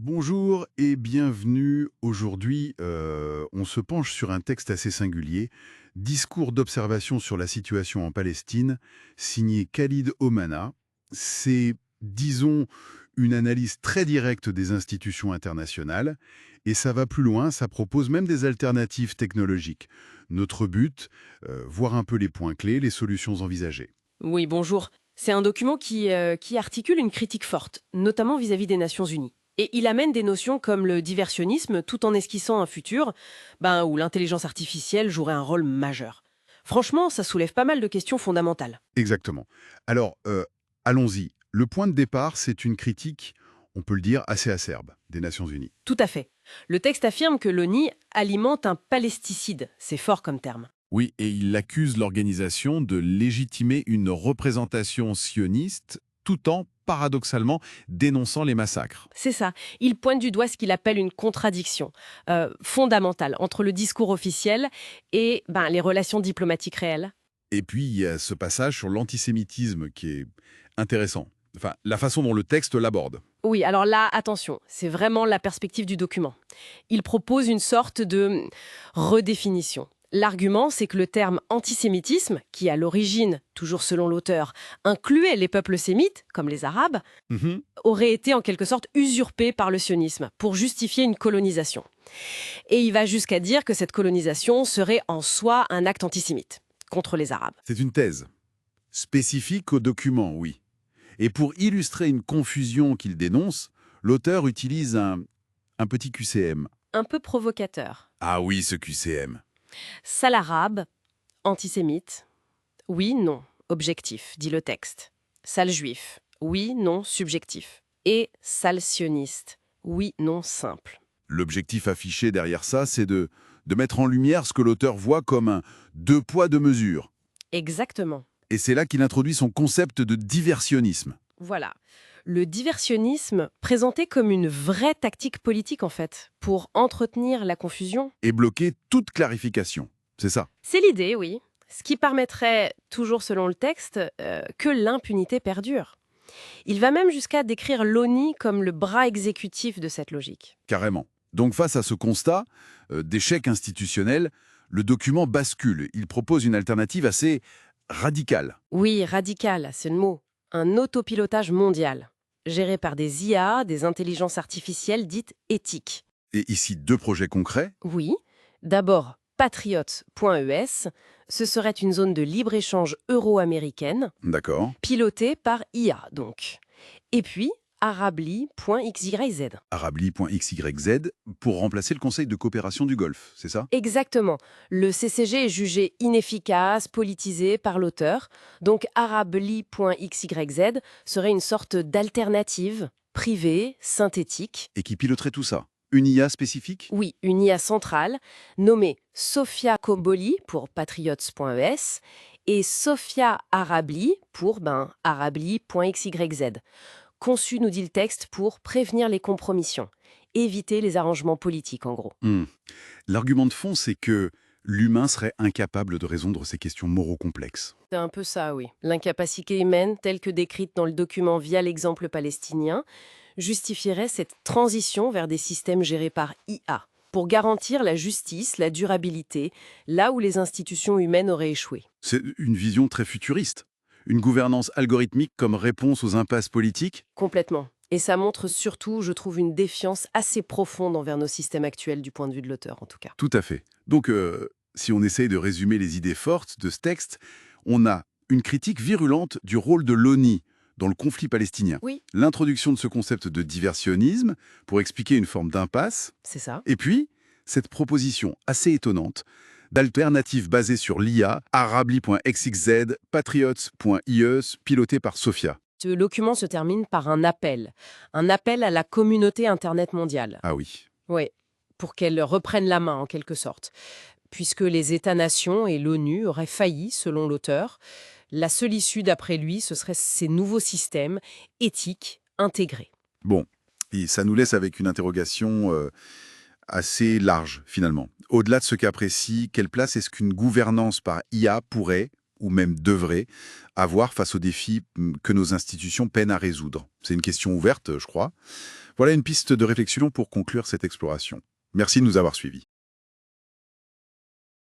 Bonjour et bienvenue. Aujourd'hui, on se penche sur un texte assez singulier, Discours d'observation sur la situation en Palestine, signé Khalid Omana. C'est, disons, une analyse très directe des institutions internationales, et ça va plus loin, ça propose même des alternatives technologiques. Notre but, voir un peu les points clés, les solutions envisagées. Oui, bonjour. C'est un document qui articule une critique forte, notamment vis-à-vis des Nations Unies. Et il amène des notions comme le diversionnisme tout en esquissant un futur où l'intelligence artificielle jouerait un rôle majeur. Franchement, ça soulève pas mal de questions fondamentales. Exactement. Alors, allons-y. Le point de départ, c'est une critique, on peut le dire, assez acerbe des Nations Unies. Tout à fait. Le texte affirme que l'ONU alimente un palesticide. C'est fort comme terme. Oui, et il accuse l'organisation de légitimer une représentation sioniste tout en, paradoxalement, dénonçant les massacres. C'est ça. Il pointe du doigt ce qu'il appelle une contradiction fondamentale entre le discours officiel et les relations diplomatiques réelles. Et puis, il y a ce passage sur l'antisémitisme qui est intéressant. Enfin, la façon dont le texte l'aborde. Oui, alors là, attention, c'est vraiment la perspective du document. Il propose une sorte de redéfinition. L'argument, c'est que le terme antisémitisme, qui à l'origine, toujours selon l'auteur, incluait les peuples sémites, comme les Arabes, Mhm. aurait été en quelque sorte usurpé par le sionisme pour justifier une colonisation. Et il va jusqu'à dire que cette colonisation serait en soi un acte antisémite contre les Arabes. C'est une thèse. Spécifique au document, oui. Et pour illustrer une confusion qu'il dénonce, l'auteur utilise un petit QCM. Un peu provocateur. Ah oui, ce QCM. Sale arabe, antisémite. Oui, non, objectif, dit le texte. Sale juif. Oui, non, subjectif. Et sale sioniste. Oui, non, simple. L'objectif affiché derrière ça, c'est de mettre en lumière ce que l'auteur voit comme un deux poids, deux mesures. Exactement. Et c'est là qu'il introduit son concept de diversionnisme. Voilà. Le diversionnisme présenté comme une vraie tactique politique en fait, pour entretenir la confusion. Et bloquer toute clarification. C'est ça. C'est l'idée, oui. Ce qui permettrait, toujours selon le texte, que l'impunité perdure. Il va même jusqu'à décrire l'ONU comme le bras exécutif de cette logique. Carrément. Donc face à ce constat d'échec institutionnel, le document bascule. Il propose une alternative assez radicale. Oui, radical, c'est le mot. Un autopilotage mondial, géré par des IA, des intelligences artificielles dites éthiques. Et ici, deux projets concrets. Oui, d'abord Patriot.es, ce serait une zone de libre-échange euro-américaine, D'accord. pilotée par IA donc. Et puis Arably.xyz. Arably.xyz pour remplacer le Conseil de coopération du Golfe, c'est ça? Exactement. Le CCG est jugé inefficace, politisé par l'auteur. Donc Arably.xyz serait une sorte d'alternative privée, synthétique. Et qui piloterait tout ça? Une IA spécifique? Oui, une IA centrale, nommée Sophia Koboli pour patriots.es et Sophia Arably pour arably.xyz. Conçu, nous dit le texte, pour prévenir les compromissions, éviter les arrangements politiques en gros. Hmm. L'argument de fond, c'est que l'humain serait incapable de résoudre ces questions moraux complexes. C'est un peu ça, oui. L'incapacité humaine, telle que décrite dans le document via l'exemple palestinien, justifierait cette transition vers des systèmes gérés par IA, pour garantir la justice, la durabilité, là où les institutions humaines auraient échoué. C'est une vision très futuriste. Une gouvernance algorithmique comme réponse aux impasses politiques? Complètement. Et ça montre surtout, je trouve, une défiance assez profonde envers nos systèmes actuels du point de vue de l'auteur, en tout cas. Tout à fait. Donc, si on essaye de résumer les idées fortes de ce texte, on a une critique virulente du rôle de l'ONU dans le conflit palestinien. Oui, L'introduction de ce concept de diversionnisme pour expliquer une forme d'impasse. c'est ça. Et puis, cette proposition assez étonnante d'alternative basée sur l'IA, arably.xyz, patriots.ies, pilotée par Sophia. Ce document se termine par un appel à la communauté Internet mondiale. Ah oui. Oui, pour qu'elle reprenne la main en quelque sorte. Puisque les États-nations et l'ONU auraient failli, selon l'auteur, la seule issue d'après lui, ce seraient ces nouveaux systèmes éthiques intégrés. Bon, et ça nous laisse avec une interrogation assez large, finalement. Au-delà de ce cas précis, quelle place est-ce qu'une gouvernance par IA pourrait, ou même devrait, avoir face aux défis que nos institutions peinent à résoudre? C'est une question ouverte, je crois. Voilà une piste de réflexion pour conclure cette exploration. Merci de nous avoir suivis.